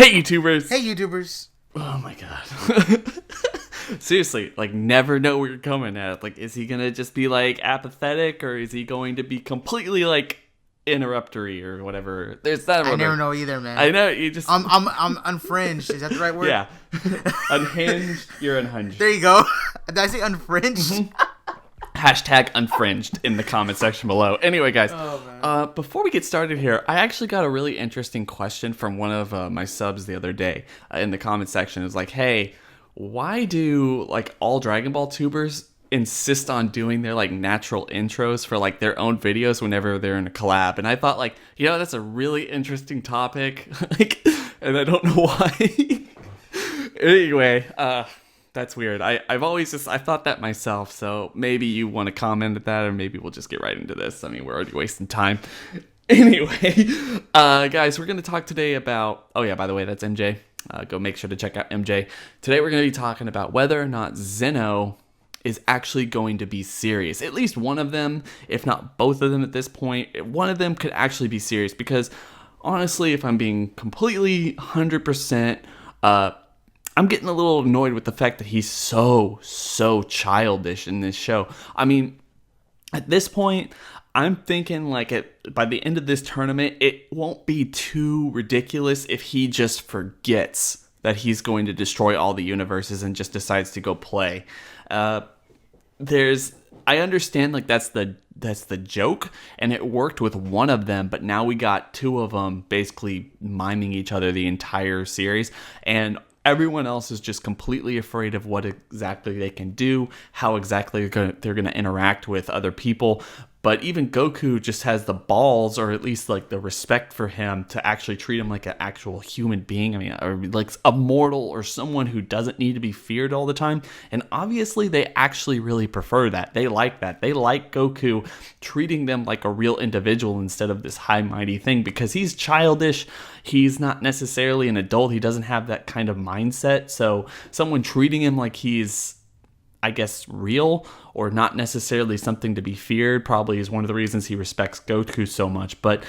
Hey YouTubers! Hey YouTubers! Oh my god. Seriously, like never know where you're coming at. Like, is he gonna just be like apathetic, or is he going to be completely like interruptory or whatever? There's that. I never know either, man. I know you just. I'm unfringed. Is that the right word? Yeah. Unhinged. You're unhinged. There you go. Did I say unfringed? Hashtag unfringed in the comment section below. Anyway, guys, Oh, before we get started here, I actually got a really interesting question from one of my subs the other day in the comment section. It was like, hey, why do like all Dragon Ball tubers insist on doing their like natural intros for like their own videos whenever they're in a collab? And I thought like, that's a really interesting topic. Like, and I don't know why. Anyway, that's weird. I've always I thought that myself, so maybe you want to comment at that, or maybe we'll just get right into this. I mean, we're already wasting time. Anyway, guys, we're going to talk today about, oh yeah, by the way, that's MJ. Go make sure to check out MJ. Today we're going to be talking about whether or not Zeno is actually going to be serious. At least one of them, if not both of them at this point, one of them could actually be serious, because honestly, if I'm being completely 100%, I'm getting a little annoyed with the fact that he's so childish in this show. I mean, at this point, I'm thinking like by the end of this tournament, it won't be too ridiculous if he just forgets that he's going to destroy all the universes and just decides to go play. I understand like that's the joke, and it worked with one of them, but now we got two of them basically miming each other the entire series, and everyone else is just completely afraid of what exactly they can do, how exactly they're going to interact with other people. But even Goku just has the balls, or at least like the respect for him, to actually treat him like an actual human being. I mean, or like a mortal, or someone who doesn't need to be feared all the time. And obviously they actually really prefer that. They like that. They like Goku treating them like a real individual instead of this high mighty thing, because he's childish. He's not necessarily an adult. He doesn't have that kind of mindset. So someone treating him like he's, I guess, real, or not necessarily something to be feared, probably is one of the reasons he respects Goku so much. But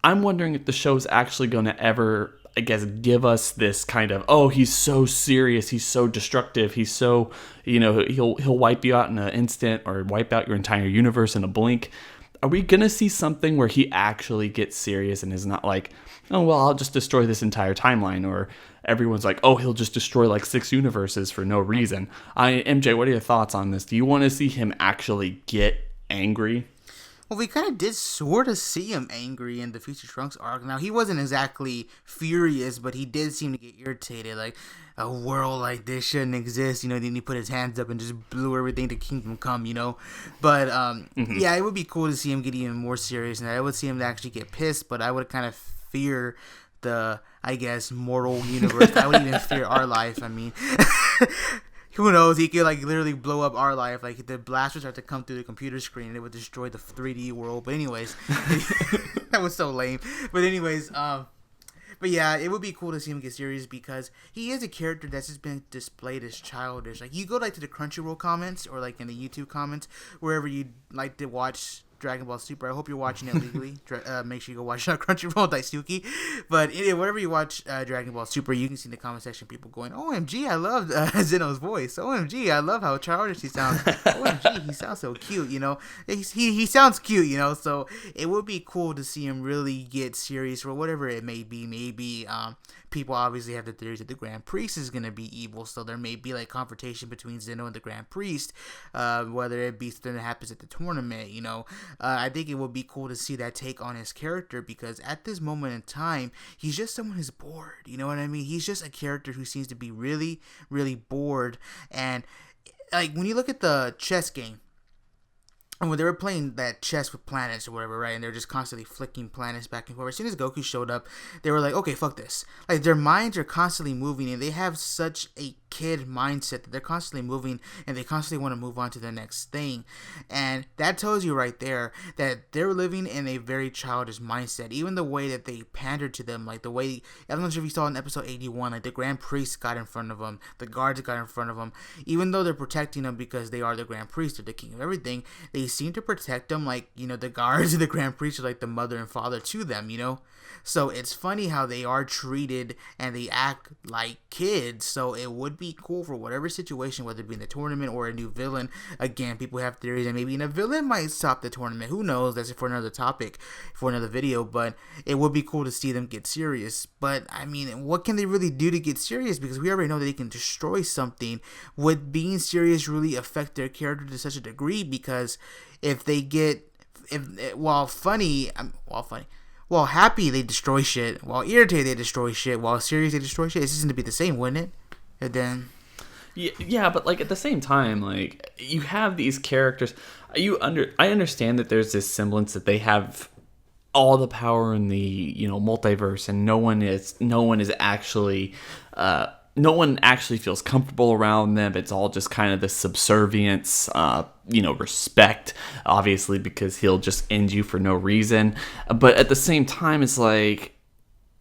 I'm wondering if the show's actually going to ever, I guess, give us this kind of, oh, he's so serious, he's so destructive, he's so, he'll wipe you out in an instant, or wipe out your entire universe in a blink. Are we going to see something where he actually gets serious and is not like, oh, well, I'll just destroy this entire timeline, or everyone's like, oh, he'll just destroy like 6 universes for no reason? MJ, what are your thoughts on this? Do you want to see him actually get angry? Well, we kind of did sort of see him angry in the Future Trunks arc. Now, he wasn't exactly furious, but he did seem to get irritated. Like, a world like this shouldn't exist, then he put his hands up and just blew everything to Kingdom Come, But, yeah, it would be cool to see him get even more serious, and I would see him actually get pissed, but I would kind of fear the, I guess, mortal universe. I would even fear our life. I mean, who knows? He could like literally blow up our life. Like the blasters have to come through the computer screen, and it would destroy the 3D world. But anyways, that was so lame. But anyways, but yeah, it would be cool to see him get serious, because he is a character that's just been displayed as childish. Like, you go like to the Crunchyroll comments, or like in the YouTube comments, wherever you like to watch Dragon Ball Super. I hope you're watching it legally. Make sure you go watch Crunchyroll Daisuke. But wherever you watch Dragon Ball Super, you can see in the comment section people going, OMG, I love Zeno's voice. OMG, I love how childish he sounds. OMG, he sounds so cute, He sounds cute, So it would be cool to see him really get serious, for whatever it may be. Maybe people obviously have the theories that the Grand Priest is going to be evil, so there may be like confrontation between Zeno and the Grand Priest, whether it be something that happens at the tournament, I think it would be cool to see that take on his character, because at this moment in time, he's just someone who's bored, you know what I mean? He's just a character who seems to be really, really bored. And like, when you look at the chess game, and when they were playing that chess with planets or whatever, right, and they're just constantly flicking planets back and forth, as soon as Goku showed up, they were like, okay, fuck this. Like, their minds are constantly moving, and they have such a kid mindset that they're constantly moving, and they constantly want to move on to the next thing. And that tells you right there that they're living in a very childish mindset. Even the way that they pandered to them, like the way, I don't know if you saw in episode 81, like the Grand Priest got in front of them, the guards got in front of them, even though they're protecting them because they are the Grand Priest, they're the king of everything, they seem to protect them like, the guards and the Grand Priest are like the mother and father to them, So it's funny how they are treated and they act like kids. So it would be cool for whatever situation, whether it be in the tournament or a new villain. Again, people have theories and maybe a villain might stop the tournament. Who knows? That's for another topic, for another video. But it would be cool to see them get serious. But I mean, what can they really do to get serious? Because we already know that they can destroy something. Would being serious really affect their character to such a degree? Because if they get, while happy they destroy shit, while irritated they destroy shit, while serious they destroy shit, it's just gonna be the same, wouldn't it? And then yeah, but like at the same time, like you have these characters. I understand that there's this semblance that they have all the power in the multiverse, and no one actually feels comfortable around them. It's all just kind of the subservience, respect, obviously, because he'll just end you for no reason. But at the same time, it's like,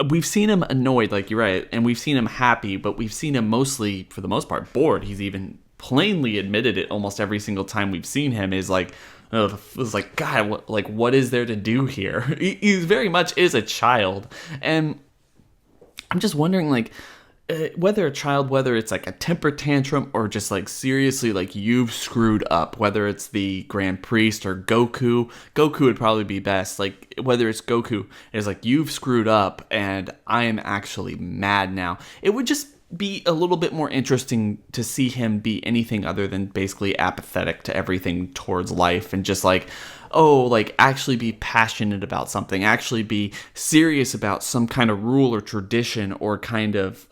we've seen him annoyed, like you're right, and we've seen him happy, but we've seen him mostly, for the most part, bored. He's even plainly admitted it almost every single time we've seen him, is like, it's like, God, what is there to do here? He very much is a child. And I'm just wondering, like, whether it's like a temper tantrum or just like seriously like you've screwed up, whether it's the Grand Priest or Goku would probably be best. Like whether it's Goku, it's like you've screwed up and I am actually mad now. It would just be a little bit more interesting to see him be anything other than basically apathetic to everything towards life, and just like, actually be passionate about something, actually be serious about some kind of rule or tradition or kind of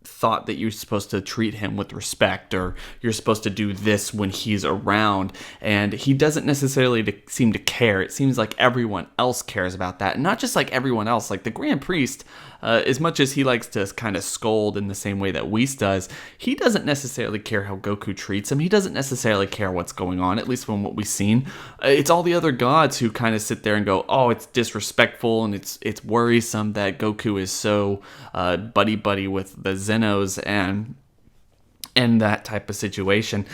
thought that you're supposed to treat him with respect, or you're supposed to do this when he's around. And he doesn't necessarily seem to care. It seems like everyone else cares about that. And not just like everyone else, like the Grand Priest, as much as he likes to kind of scold in the same way that Whis does, he doesn't necessarily care how Goku treats him. He doesn't necessarily care what's going on, at least from what we've seen. It's all the other gods who kind of sit there and go, oh, it's disrespectful and it's worrisome that Goku is so buddy-buddy with the Zenos and that type of situation.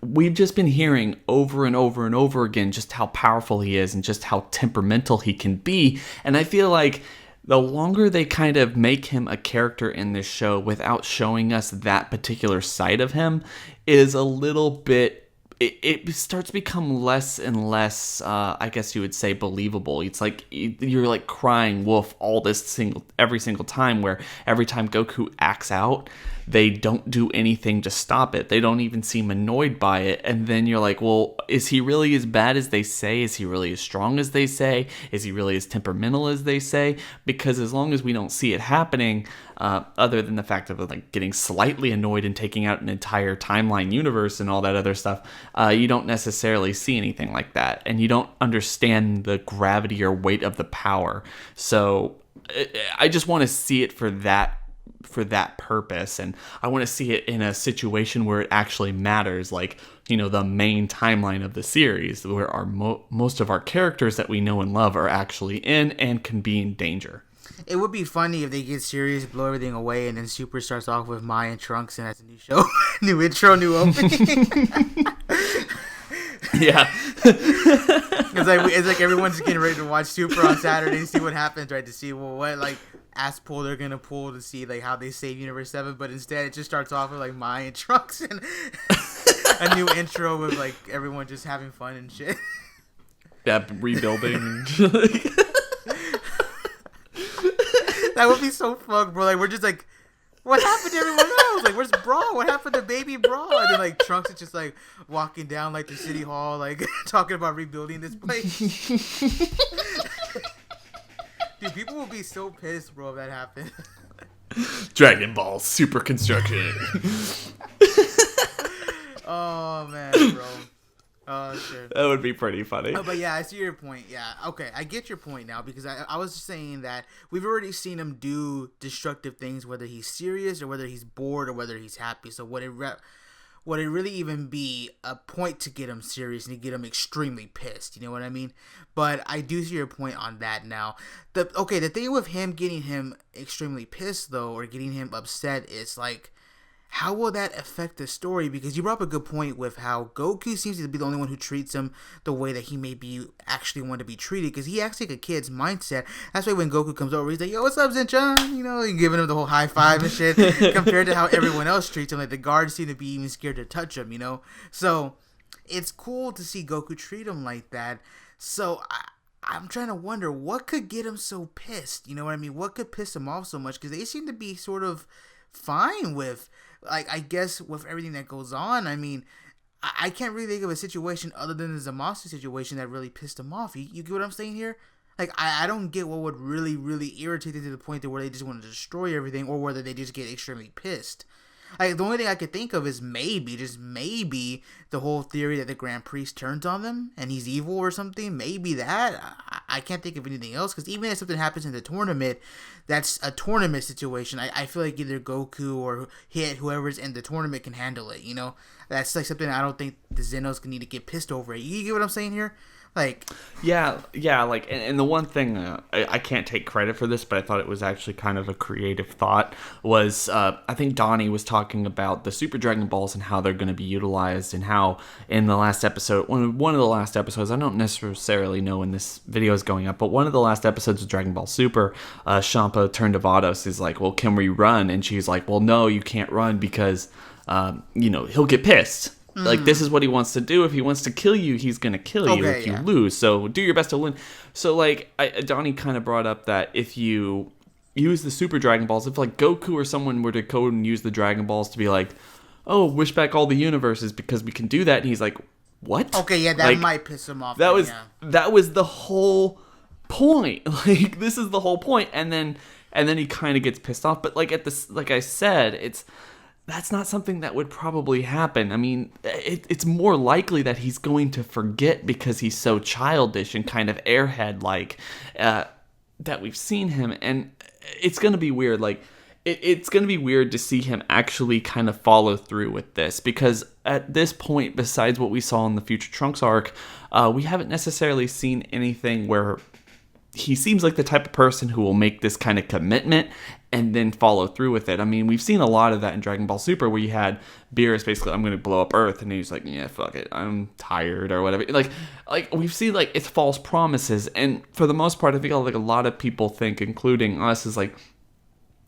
We've just been hearing over and over and over again just how powerful he is and just how temperamental he can be. And I feel like the longer they kind of make him a character in this show without showing us that particular side of him is a little bit, it starts to become less and less, I guess you would say, believable. It's like you're like crying wolf every single time, where every time Goku acts out, they don't do anything to stop it. They don't even seem annoyed by it. And then you're like, well, is he really as bad as they say? Is he really as strong as they say? Is he really as temperamental as they say? Because as long as we don't see it happening, other than the fact of like getting slightly annoyed and taking out an entire timeline universe and all that other stuff, you don't necessarily see anything like that. And you don't understand the gravity or weight of the power. So I just want to see it for that purpose, and I want to see it in a situation where it actually matters, like the main timeline of the series, where our most of our characters that we know and love are actually in and can be in danger. It would be funny if they get serious, blow everything away, and then Super starts off with Mai and Trunks, and that's a new show, new intro, new opening. Yeah. It's like everyone's getting ready to watch Super on Saturday and see what happens, right? To see what like ass pull they're gonna pull to see like how they save Universe 7, but instead it just starts off with like Mai and Trunks and a new intro with like everyone just having fun and shit. Yeah, rebuilding. That would be so fucked, bro. Like we're just like, what happened to everyone else? Like, where's Bra? What happened to baby Bra? And then like Trunks is just like walking down like the city hall, like talking about rebuilding this place. Dude, people will be so pissed, bro, if that happened. Dragon Ball Super Construction. Oh man, bro. Oh shit. That would be pretty funny. Oh, but yeah, I see your point. Yeah, okay, I get your point now, because I was just saying that we've already seen him do destructive things, whether he's serious or whether he's bored or whether he's happy. So would it really even be a point to get him serious and to get him extremely pissed? You know what I mean? But I do see your point on that now. The thing with him getting him extremely pissed though, or getting him upset, is like, how will that affect the story? Because you brought up a good point with how Goku seems to be the only one who treats him the way that he maybe actually want to be treated. Because he acts like a kid's mindset. That's why when Goku comes over, he's like, "Yo, what's up, Zen-chan?" You know, and giving him the whole high five and shit. Compared to how everyone else treats him, like the guards seem to be even scared to touch him. You know, so it's cool to see Goku treat him like that. So I'm trying to wonder what could get him so pissed. You know what I mean? What could piss him off so much? Because they seem to be sort of fine with, like, I guess with everything that goes on. I mean, I can't really think of a situation other than the Zamasu situation that really pissed him off. You get what I'm saying here? Like, I don't get what would really, really irritate them to the point that where they just want to destroy everything, or whether they just get extremely pissed. Like, the only thing I could think of is maybe, just maybe, the whole theory that the Grand Priest turns on them and he's evil or something. Maybe that. I can't think of anything else, because even if something happens in the tournament, that's a tournament situation. I feel like either Goku or whoever's in the tournament can handle it, you know? That's like something I don't think the Zenos can need to get pissed over it. You get what I'm saying here? Like, yeah, like, and the one thing, I can't take credit for this, but I thought it was actually kind of a creative thought, was, I think Donnie was talking about the Super Dragon Balls and how they're going to be utilized, and how in the last episode, one of the last episodes, I don't necessarily know when this video is going up, but one of the last episodes of Dragon Ball Super, Champa turned to Vados, is like, well, can we run? And she's like, well, no, you can't run because, he'll get pissed. Like, this is what he wants to do. If he wants to kill you, he's going to kill you if you lose. So do your best to win. So, like, Donnie kind of brought up that if you use the Super Dragon Balls, if, like, Goku or someone were to go and use the Dragon Balls to be like, oh, wish back all the universes because we can do that. And he's like, what? Okay, yeah, that might piss him off. That was the whole point. Like, this is the whole point. And then he kind of gets pissed off. But, like, like I said, that's not something that would probably happen. I mean, it's more likely that he's going to forget because he's so childish and kind of airhead-like that we've seen him. And it's going to be weird. Like, it's going to be weird to see him actually kind of follow through with this. Because at this point, besides what we saw in the Future Trunks arc, we haven't necessarily seen anything where he seems like the type of person who will make this kind of commitment and then follow through with it. I mean, we've seen a lot of that in Dragon Ball Super, where you had Beerus basically, I'm going to blow up Earth, and he's like, yeah, fuck it, I'm tired, or whatever. Like we've seen, like, it's false promises, and for the most part, I think, like, a lot of people think, including us, is like,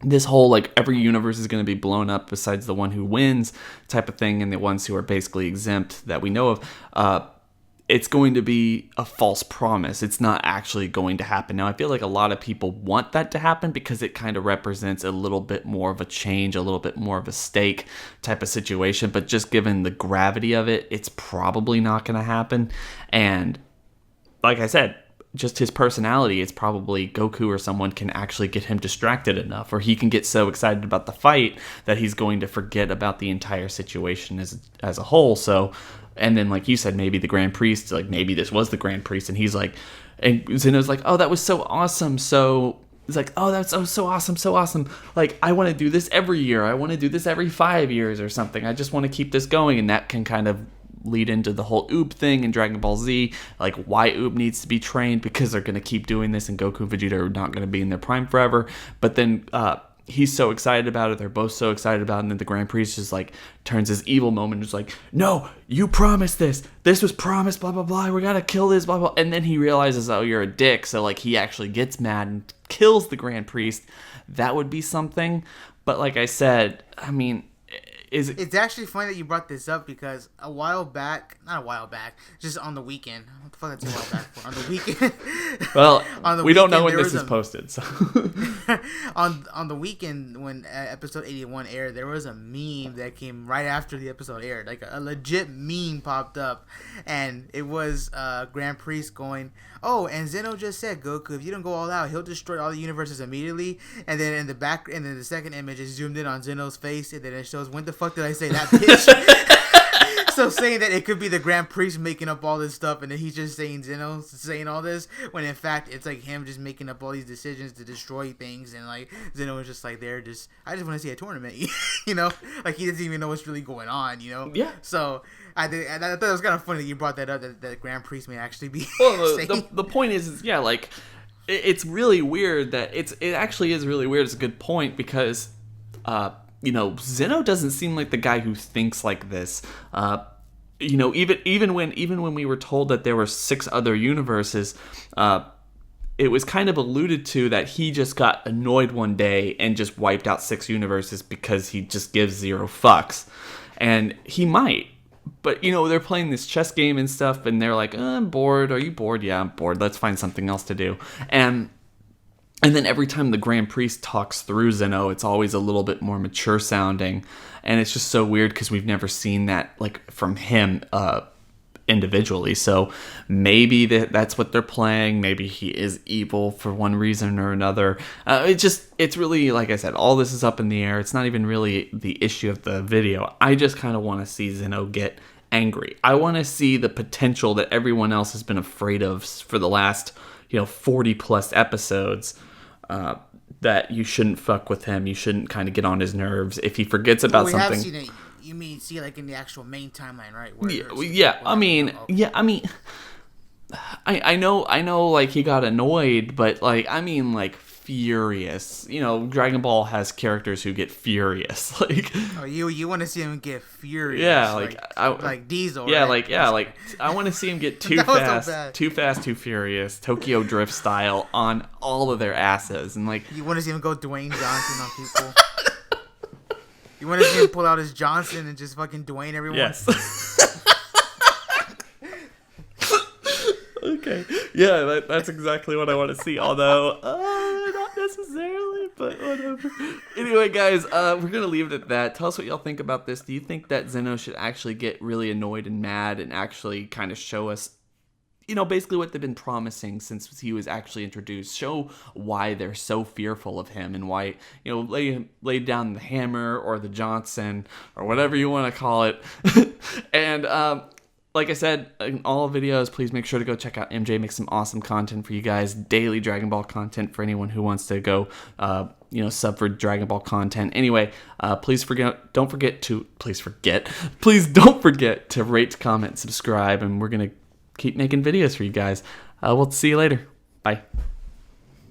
this whole, like, every universe is going to be blown up besides the one who wins type of thing, and the ones who are basically exempt that we know of, it's going to be a false promise. It's not actually going to happen. Now, I feel like a lot of people want that to happen because it kind of represents a little bit more of a change, a little bit more of a stake type of situation. But just given the gravity of it, it's probably not going to happen. And like I said, just his personality, it's probably Goku or someone can actually get him distracted enough, or he can get so excited about the fight that he's going to forget about the entire situation as a whole. So, and then, like you said, maybe the Grand Priest, like, maybe this was the Grand Priest, and he's like, and Zeno's like, oh, that was so awesome. So he's like, oh, that's so awesome. Like, I want to do this every year. I want to do this every 5 years or something. I just want to keep this going. And that can kind of lead into the whole Oob thing in Dragon Ball Z, like why Oob needs to be trained, because they're going to keep doing this, and Goku and Vegeta are not going to be in their prime forever. But then he's so excited about it, they're both so excited about it, and then the Grand Priest just, like, turns his evil moment, and is like, no, you promised this was promised, blah blah blah, we gotta kill this, blah blah. And then he realizes, oh, you're a dick, so, like, he actually gets mad and kills the Grand Priest. That would be something. But like I said, I mean, it's actually funny that you brought this up, because not a while back, just on the weekend. What the fuck is a while back for? On the weekend. Well, we don't know when this is posted. So on the weekend when episode 81 aired, there was a meme that came right after the episode aired. Like a legit meme popped up, and it was Grand Priest going, oh, and Zeno just said, Goku, if you don't go all out, he'll destroy all the universes immediately. And then in the back, and then the second image is zoomed in on Zeno's face, and then it shows, when the fuck did I say that, bitch? So saying that it could be the Grand Priest making up all this stuff, and then he's just saying Zeno saying all this, when in fact it's like him just making up all these decisions to destroy things, and like Zeno is just like, I just want to see a tournament, you know, like he doesn't even know what's really going on, you know. Yeah. So I thought it was kind of funny that you brought that up, that Grand Priest may actually be. Well, the point is yeah, like it's really weird that it actually is really weird. It's a good point, because Zeno doesn't seem like the guy who thinks like this. Even when we were told that there were 6 other universes, it was kind of alluded to that he just got annoyed one day and just wiped out 6 universes because he just gives 0 fucks. And he might. But, they're playing this chess game and stuff, and they're like, I'm bored. Are you bored? Yeah, I'm bored. Let's find something else to do. And then every time the Grand Priest talks through Zeno, it's always a little bit more mature sounding. And it's just so weird because we've never seen that, like, from him individually. So maybe that's what they're playing. Maybe he is evil for one reason or another. It's really, like I said, all this is up in the air. It's not even really the issue of the video. I just kind of want to see Zeno get angry. I want to see the potential that everyone else has been afraid of for the last 40 plus episodes, that you shouldn't fuck with him. You shouldn't kind of get on his nerves. If he forgets about something. Have seen it. You mean see like in the actual main timeline, right? I know like he got annoyed, but like furious. Dragon Ball has characters who get furious. Like, you want to see him get furious? Yeah, like Diesel. Yeah, right? I want to see him get too fast, too furious, Tokyo Drift style on all of their asses, and like you want to see him go Dwayne Johnson on people. You want to see him pull out his Johnson and just fucking Dwayne everyone? Yes. Okay. Yeah, that's exactly what I want to see. Although, not necessarily, but whatever. Anyway, guys, we're going to leave it at that. Tell us what y'all think about this. Do you think that Zeno should actually get really annoyed and mad and actually kind of show us, basically what they've been promising since he was actually introduced? Show why they're so fearful of him and why, lay down the hammer or the Johnson or whatever you want to call it. And, like I said, in all videos, please make sure to go check out MJ. Make some awesome content for you guys. Daily Dragon Ball content for anyone who wants to go, sub for Dragon Ball content. Anyway, please don't forget to rate, comment, subscribe, and we're going to keep making videos for you guys. We'll see you later. Bye.